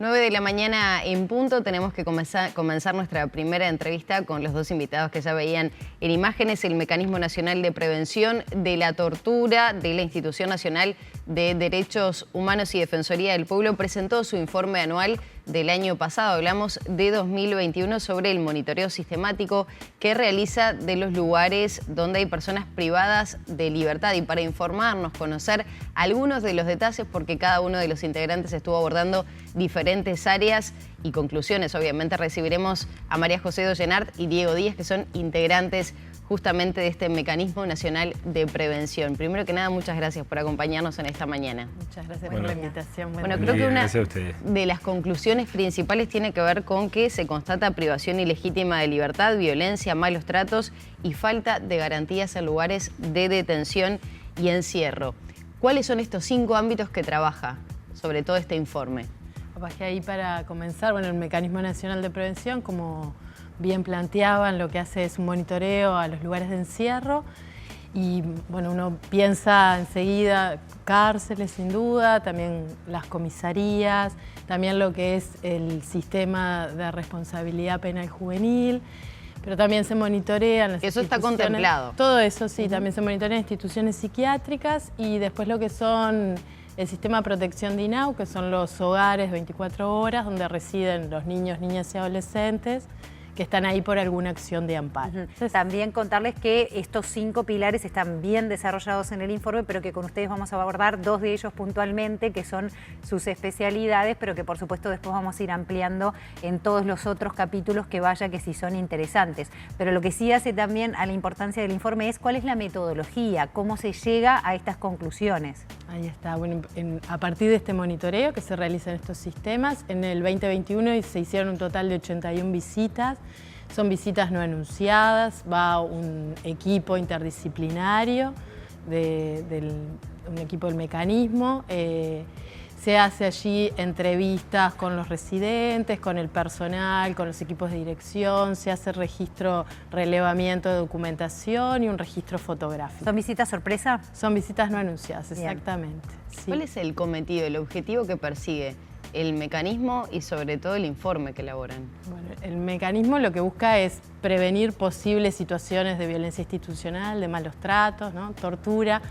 9 de la mañana en punto, tenemos que comenzar nuestra primera entrevista con los dos invitados que ya veían en imágenes. El Mecanismo Nacional de Prevención de la Tortura de la Institución Nacional de Derechos Humanos y Defensoría del Pueblo presentó su informe anual del año pasado. Hablamos de 2021 sobre el monitoreo sistemático que realiza de los lugares donde hay personas privadas de libertad. Y para informarnos, conocer algunos de los detalles, porque cada uno de los integrantes estuvo abordando diferentes áreas y conclusiones. Obviamente recibiremos a María José Dollenart y Diego Díaz, que son integrantes justamente de este Mecanismo Nacional de Prevención. Primero que nada, muchas gracias por acompañarnos en esta mañana. Muchas gracias por la invitación. Bueno, creo que una de las conclusiones principales tiene que ver con que se constata privación ilegítima de libertad, violencia, malos tratos y falta de garantías en lugares de detención y encierro. ¿Cuáles son estos 5 ámbitos que trabaja sobre todo este informe? Capaz que ahí para comenzar, bueno, el Mecanismo Nacional de Prevención, como bien planteaban, lo que hace es un monitoreo a los lugares de encierro y bueno, uno piensa enseguida cárceles sin duda, también las comisarías, también lo que es el sistema de responsabilidad penal juvenil, pero también se monitorean las Eso está contemplado. Todo eso sí, también se monitorean instituciones psiquiátricas y después lo que son el sistema de protección de INAU, que son los hogares 24 horas donde residen los niños, niñas y adolescentes que están ahí por alguna acción de amparo. Entonces, también contarles que estos 5 pilares están bien desarrollados en el informe, pero que con ustedes vamos a abordar 2 de ellos puntualmente, que son sus especialidades, pero que por supuesto después vamos a ir ampliando en todos los otros capítulos que vaya que sí son interesantes. Pero lo que sí hace también a la importancia del informe es cuál es la metodología, cómo se llega a estas conclusiones. Ahí está. Bueno, a partir de este monitoreo que se realiza en estos sistemas, en el 2021 se hicieron un total de 81 visitas. Son visitas no anunciadas, va un equipo interdisciplinario, un equipo del mecanismo. Se hace allí entrevistas con los residentes, con el personal, con los equipos de dirección, se hace registro, relevamiento de documentación y un registro fotográfico. ¿Son visitas sorpresa? Son visitas no anunciadas, exactamente. Sí. ¿Cuál es el cometido, el objetivo que persigue el mecanismo y sobre todo el informe que elaboran? Bueno, el mecanismo lo que busca es prevenir posibles situaciones de violencia institucional, de malos tratos, ¿no? Tortura,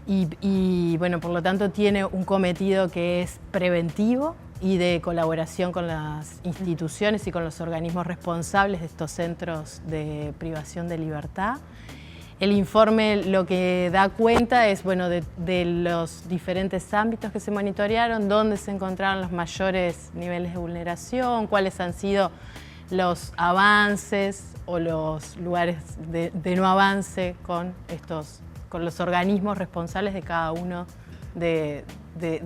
y bueno, por lo tanto tiene un cometido que es preventivo y de colaboración con las instituciones y con los organismos responsables de estos centros de privación de libertad. El informe lo que da cuenta es, bueno, de los diferentes ámbitos que se monitorearon, dónde se encontraron los mayores niveles de vulneración, cuáles han sido los avances o los lugares de no avance con los organismos responsables de cada uno de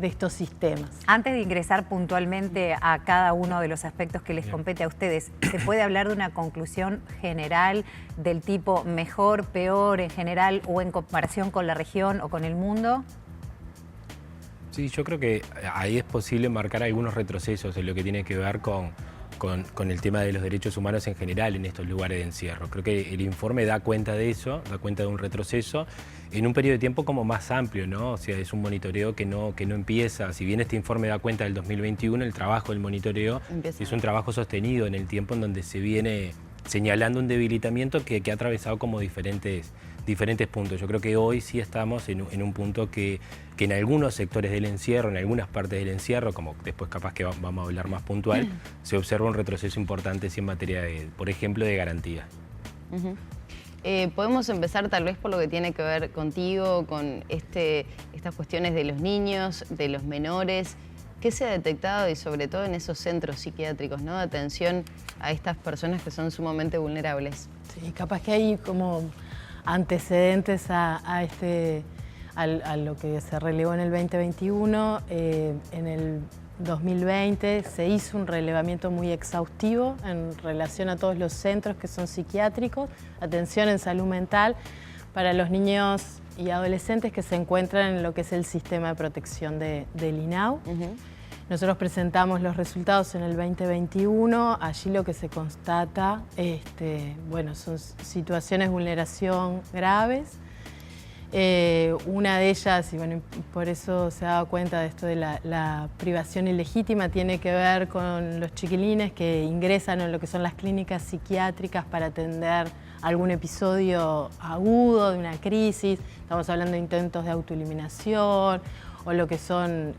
estos sistemas. Antes de ingresar puntualmente a cada uno de los aspectos que les compete a ustedes, ¿se puede hablar de una conclusión general del tipo mejor, peor en general o en comparación con la región o con el mundo? Sí, yo creo que ahí es posible marcar algunos retrocesos en lo que tiene que ver con el tema de los derechos humanos en general en estos lugares de encierro. Creo que el informe da cuenta de eso, da cuenta de un retroceso en un periodo de tiempo como más amplio, ¿no? O sea, es un monitoreo que no empieza, si bien este informe da cuenta del 2021, el trabajo del monitoreo es un trabajo sostenido en el tiempo en donde se viene señalando un debilitamiento que ha atravesado como diferentes puntos. Yo creo que hoy sí estamos en un punto que en algunos sectores del encierro, en algunas partes del encierro, como después capaz que vamos a hablar más puntual, se observa un retroceso importante en materia, por ejemplo, de garantías. Podemos empezar tal vez por lo que tiene que ver contigo, con estas cuestiones de los niños, de los menores. ¿Qué se ha detectado y sobre todo en esos centros psiquiátricos, ¿no?, de atención a estas personas que son sumamente vulnerables? Sí, capaz que hay como antecedentes a lo que se relevó en el 2021. En el 2020 se hizo un relevamiento muy exhaustivo en relación a todos los centros que son psiquiátricos, atención en salud mental para los niños y adolescentes que se encuentran en lo que es el sistema de protección del INAU. Nosotros presentamos los resultados en el 2021, allí lo que se constata, bueno, son situaciones de vulneración graves, Una de ellas, y bueno, por eso se ha dado cuenta de esto de la privación ilegítima, tiene que ver con los chiquilines que ingresan en lo que son las clínicas psiquiátricas para atender algún episodio agudo de una crisis. Estamos hablando de intentos de autoeliminación o lo que son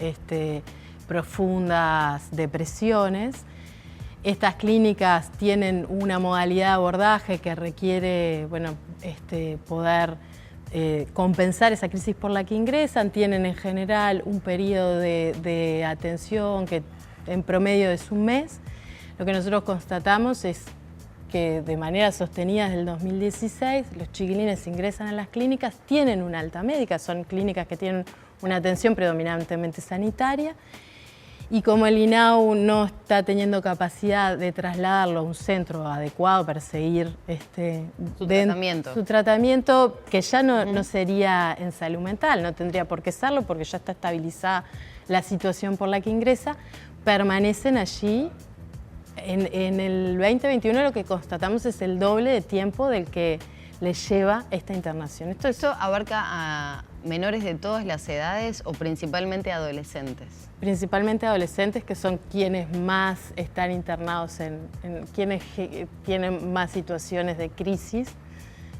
profundas depresiones. Estas clínicas tienen una modalidad de abordaje que requiere, bueno, poder compensar esa crisis por la que ingresan. Tienen en general un periodo de atención que en promedio es un mes. Lo que nosotros constatamos es que de manera sostenida desde el 2016 los chiquilines ingresan a las clínicas, tienen una alta médica, son clínicas que tienen una atención predominantemente sanitaria, y como el INAU no está teniendo capacidad de trasladarlo a un centro adecuado para seguir su tratamiento, que ya no sería en salud mental, no tendría por qué serlo porque ya está estabilizada la situación por la que ingresa, permanecen allí. En el 2021 lo que constatamos es el doble de tiempo del que les lleva esta internación. ¿Esto abarca a menores de todas las edades o principalmente adolescentes? Principalmente adolescentes, que son quienes más están internados, quienes tienen más situaciones de crisis.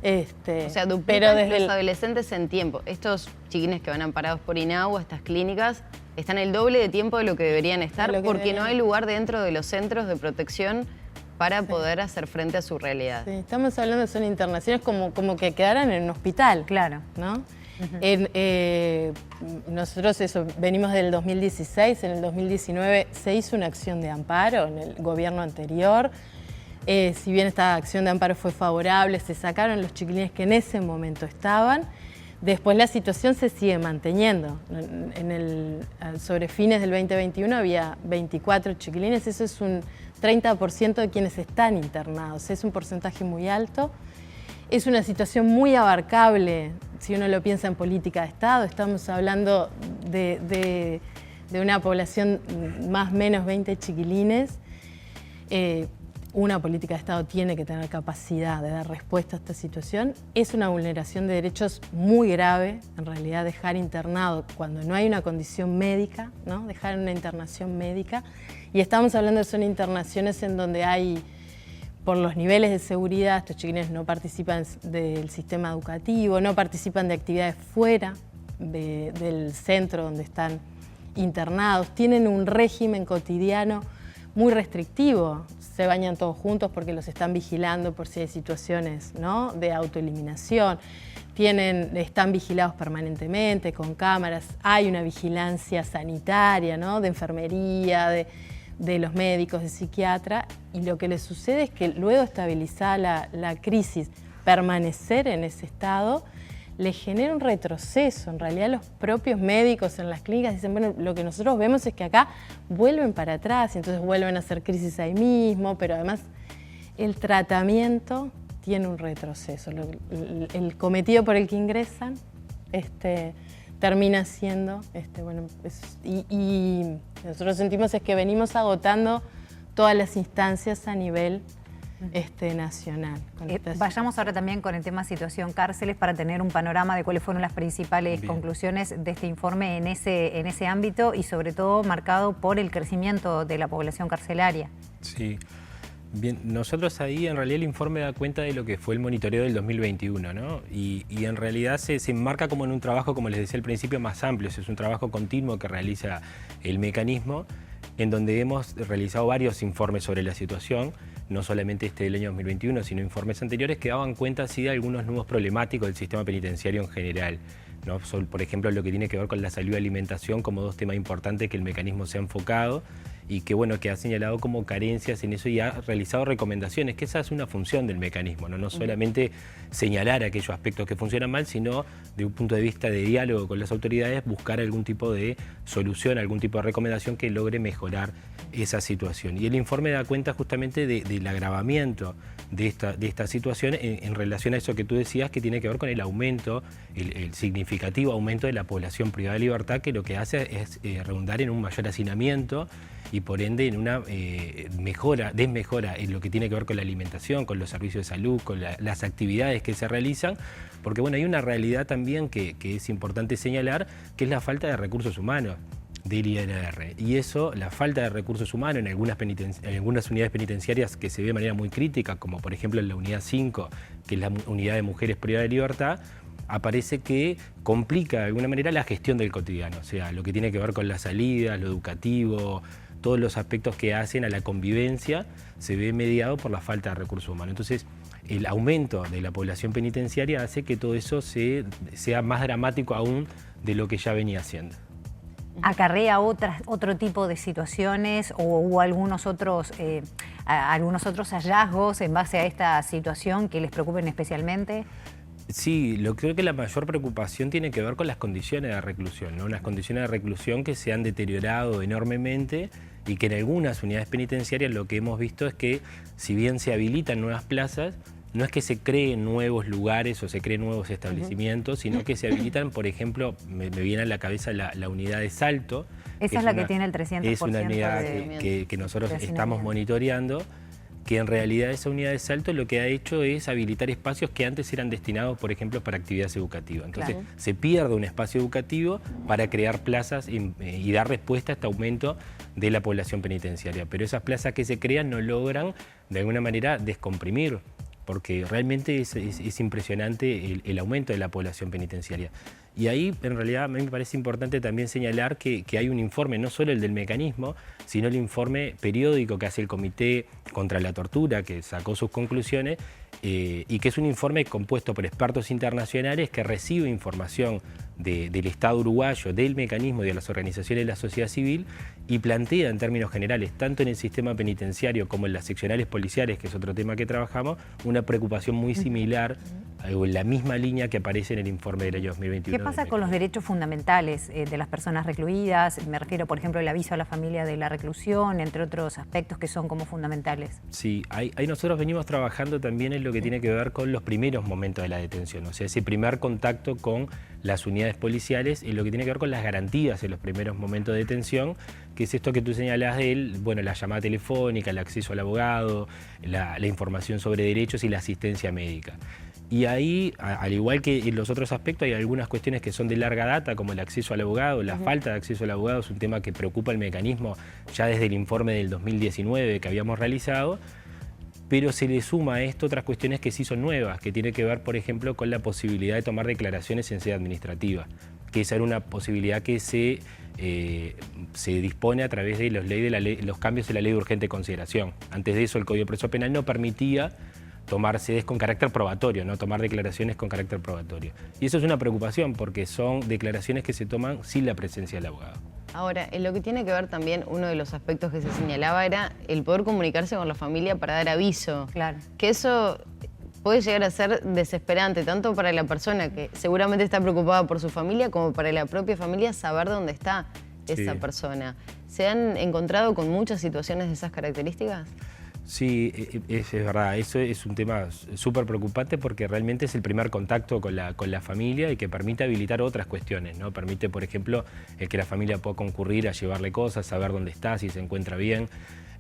O sea, duplican los adolescentes en tiempo. Estos chiquines que van amparados por INAU, estas clínicas, están el doble de tiempo de lo que deberían estar porque no hay lugar dentro de los centros de protección para poder hacer frente a su realidad. Sí, estamos hablando de son internaciones como que quedaran en un hospital. Claro. ¿No? Nosotros venimos del 2016, en el 2019 se hizo una acción de amparo en el gobierno anterior. Si bien esta acción de amparo fue favorable, se sacaron los chiquilines que en ese momento estaban. Después la situación se sigue manteniendo. Sobre fines del 2021 había 24 chiquilines, eso es un 30% de quienes están internados, es un porcentaje muy alto. Es una situación muy abarcable, si uno lo piensa en política de Estado. Estamos hablando de una población más o menos 20 chiquilines. Una política de Estado tiene que tener capacidad de dar respuesta a esta situación. Es una vulneración de derechos muy grave, en realidad, dejar internado cuando no hay una condición médica, ¿no? Dejar una internación médica. Y estamos hablando de son internaciones en donde hay, por los niveles de seguridad, estos chiquilines no participan del sistema educativo, no participan de actividades fuera del centro donde están internados, tienen un régimen cotidiano muy restrictivo, se bañan todos juntos porque los están vigilando por si hay situaciones, ¿no?, de autoeliminación, están vigilados permanentemente con cámaras, hay una vigilancia sanitaria, ¿no?, de enfermería, de los médicos, de psiquiatra, y lo que les sucede es que luego de estabilizar la crisis, permanecer en ese estado, les genera un retroceso. En realidad los propios médicos en las clínicas dicen, bueno, lo que nosotros vemos es que acá vuelven para atrás, y entonces vuelven a hacer crisis ahí mismo, pero además el tratamiento tiene un retroceso. El cometido por el que ingresan termina siendo, y nosotros sentimos es que venimos agotando todas las instancias a nivel nacional. Vayamos ahora también con el tema situación cárceles para tener un panorama de cuáles fueron las principales conclusiones de este informe en ese ámbito y sobre todo marcado por el crecimiento de la población carcelaria. Sí. Bien, nosotros ahí en realidad el informe da cuenta de lo que fue el monitoreo del 2021, ¿no? Y en realidad se enmarca como en un trabajo, como les decía al principio, más amplio. Es un trabajo continuo que realiza el mecanismo, en donde hemos realizado varios informes sobre la situación, no solamente este del año 2021, sino informes anteriores que daban cuenta sí de algunos nuevos problemáticos del sistema penitenciario en general, ¿no? Por ejemplo, lo que tiene que ver con la salud y alimentación como dos temas importantes que el mecanismo se ha enfocado y que, bueno, que ha señalado como carencias en eso y ha realizado recomendaciones, que esa es una función del mecanismo, no solamente señalar aquellos aspectos que funcionan mal, sino de un punto de vista de diálogo con las autoridades, buscar algún tipo de solución, algún tipo de recomendación que logre mejorar esa situación. Y el informe da cuenta justamente del agravamiento de esta situación en relación a eso que tú decías, que tiene que ver con el aumento, el significativo aumento de la población privada de libertad, que lo que hace es redundar en un mayor hacinamiento y y por ende en una desmejora en lo que tiene que ver con la alimentación, con los servicios de salud, con las actividades que se realizan, porque bueno, hay una realidad también que es importante señalar, que es la falta de recursos humanos del INR. Y eso, la falta de recursos humanos en algunas unidades penitenciarias que se ve de manera muy crítica, como por ejemplo en la unidad 5, que es la unidad de mujeres privadas de libertad, aparece que complica de alguna manera la gestión del cotidiano, o sea, lo que tiene que ver con la salida, lo educativo, todos los aspectos que hacen a la convivencia, se ve mediado por la falta de recursos humanos. Entonces, el aumento de la población penitenciaria hace que todo eso sea más dramático aún de lo que ya venía siendo. ¿Acarrea otro tipo de situaciones o algunos otros hallazgos en base a esta situación que les preocupen especialmente? Sí, creo que la mayor preocupación tiene que ver con las condiciones de reclusión, ¿no? Unas condiciones de reclusión que se han deteriorado enormemente y que en algunas unidades penitenciarias lo que hemos visto es que si bien se habilitan nuevas plazas, no es que se creen nuevos lugares o se creen nuevos establecimientos, sino que se habilitan, por ejemplo, me viene a la cabeza la unidad de Salto. Esa es la que tiene el 300%. Es una unidad que nosotros estamos monitoreando, que en realidad esa unidad de Salto lo que ha hecho es habilitar espacios que antes eran destinados, por ejemplo, para actividades educativas. Entonces, se pierde un espacio educativo para crear plazas y dar respuesta a este aumento de la población penitenciaria. Pero esas plazas que se crean no logran, de alguna manera, descomprimir, porque realmente es impresionante el aumento de la población penitenciaria. Y ahí, en realidad, a mí me parece importante también señalar que hay un informe, no solo el del mecanismo, sino el informe periódico que hace el Comité contra la Tortura, que sacó sus conclusiones, y que es un informe compuesto por expertos internacionales que recibe información del Estado uruguayo, del mecanismo y de las organizaciones de la sociedad civil, y plantea en términos generales, tanto en el sistema penitenciario como en las seccionales policiales, que es otro tema que trabajamos, una preocupación muy similar o en la misma línea que aparece en el informe del año 2021. ¿Qué pasa con los derechos fundamentales de las personas recluidas? Me refiero, por ejemplo, al aviso a la familia de la reclusión, entre otros aspectos que son como fundamentales. Sí, ahí nosotros venimos trabajando también en lo que tiene que ver con los primeros momentos de la detención, o sea, ese primer contacto con las unidades policiales y lo que tiene que ver con las garantías en los primeros momentos de detención, que es esto que tú señalás de él, bueno, la llamada telefónica, el acceso al abogado, la información sobre derechos y la asistencia médica. Y ahí, al igual que en los otros aspectos, hay algunas cuestiones que son de larga data, como el acceso al abogado. La falta de acceso al abogado es un tema que preocupa al mecanismo ya desde el informe del 2019 que habíamos realizado, pero se le suma a esto otras cuestiones que sí son nuevas, que tiene que ver, por ejemplo, con la posibilidad de tomar declaraciones en sede administrativa, que esa era una posibilidad que se dispone a través de los cambios de la ley de urgente consideración. Antes de eso, el Código de Proceso Penal no permitía tomar sedes con carácter probatorio, no tomar declaraciones con carácter probatorio. Y eso es una preocupación porque son declaraciones que se toman sin la presencia del abogado. Ahora, en lo que tiene que ver también, uno de los aspectos que se señalaba era el poder comunicarse con la familia para dar aviso. Claro. Que eso puede llegar a ser desesperante, tanto para la persona que seguramente está preocupada por su familia, como para la propia familia saber dónde está esa persona. ¿Se han encontrado con muchas situaciones de esas características? Sí, es verdad, eso es un tema súper preocupante porque realmente es el primer contacto con la familia y que permite habilitar otras cuestiones, ¿no? Permite, por ejemplo, el que la familia pueda concurrir a llevarle cosas, saber dónde está, si se encuentra bien.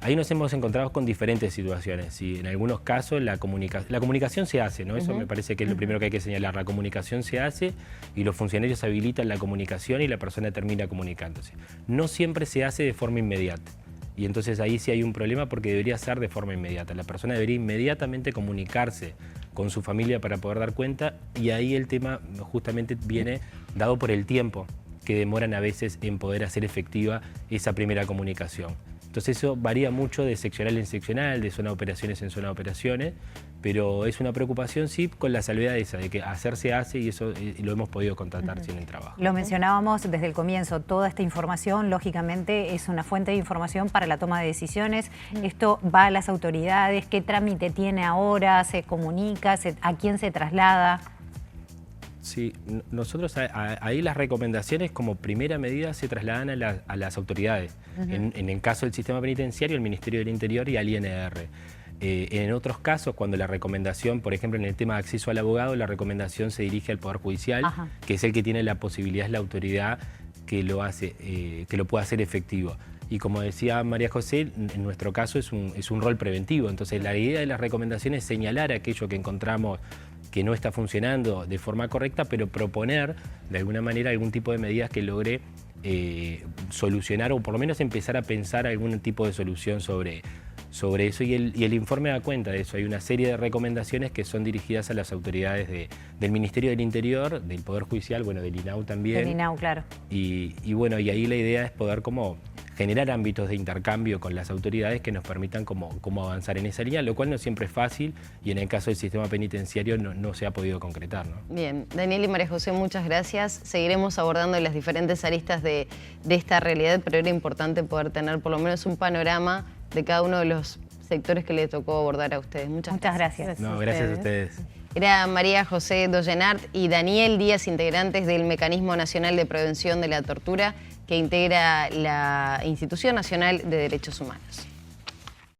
Ahí nos hemos encontrado con diferentes situaciones y en algunos casos la comunicación se hace, ¿no? Eso me parece que es lo primero que hay que señalar. La comunicación se hace y los funcionarios habilitan la comunicación y la persona termina comunicándose. No siempre se hace de forma inmediata. Y entonces ahí sí hay un problema porque debería ser de forma inmediata. La persona debería inmediatamente comunicarse con su familia para poder dar cuenta y ahí el tema justamente viene dado por el tiempo que demoran a veces en poder hacer efectiva esa primera comunicación. Entonces eso varía mucho de seccional en seccional, de zona de operaciones en zona de operaciones, pero es una preocupación sí con la salvedad esa, de que hacer se hace y eso lo hemos podido constatar en el trabajo. Lo mencionábamos desde el comienzo, toda esta información lógicamente es una fuente de información para la toma de decisiones. Esto va a las autoridades, ¿qué trámite tiene ahora? ¿Se comunica? ¿A quién se traslada? Sí, nosotros ahí las recomendaciones como primera medida se trasladan a las autoridades. En el caso del sistema penitenciario, el Ministerio del Interior y al INR. En otros casos, cuando la recomendación, por ejemplo, en el tema de acceso al abogado, la recomendación se dirige al Poder Judicial, que es el que tiene la posibilidad, es la autoridad que lo hace, que lo pueda hacer efectivo. Y como decía María José, en nuestro caso es un rol preventivo. Entonces la idea de las recomendaciones es señalar aquello que encontramos que no está funcionando de forma correcta, pero proponer de alguna manera algún tipo de medidas que logre solucionar o por lo menos empezar a pensar algún tipo de solución sobre eso. Y el informe da cuenta de eso. Hay una serie de recomendaciones que son dirigidas a las autoridades del Ministerio del Interior, del Poder Judicial, bueno, del INAU también. Del INAU, claro. Y bueno, y ahí la idea es poder como generar ámbitos de intercambio con las autoridades que nos permitan como avanzar en esa línea, lo cual no siempre es fácil y en el caso del sistema penitenciario no se ha podido concretar, ¿no? Bien, Daniel y María José, muchas gracias. Seguiremos abordando las diferentes aristas de esta realidad, pero era importante poder tener por lo menos un panorama de cada uno de los sectores que le tocó abordar a ustedes. Muchas gracias. No, gracias a ustedes. Era María José Dollenart y Daniel Díaz, integrantes del Mecanismo Nacional de Prevención de la Tortura, que integra la Institución Nacional de Derechos Humanos.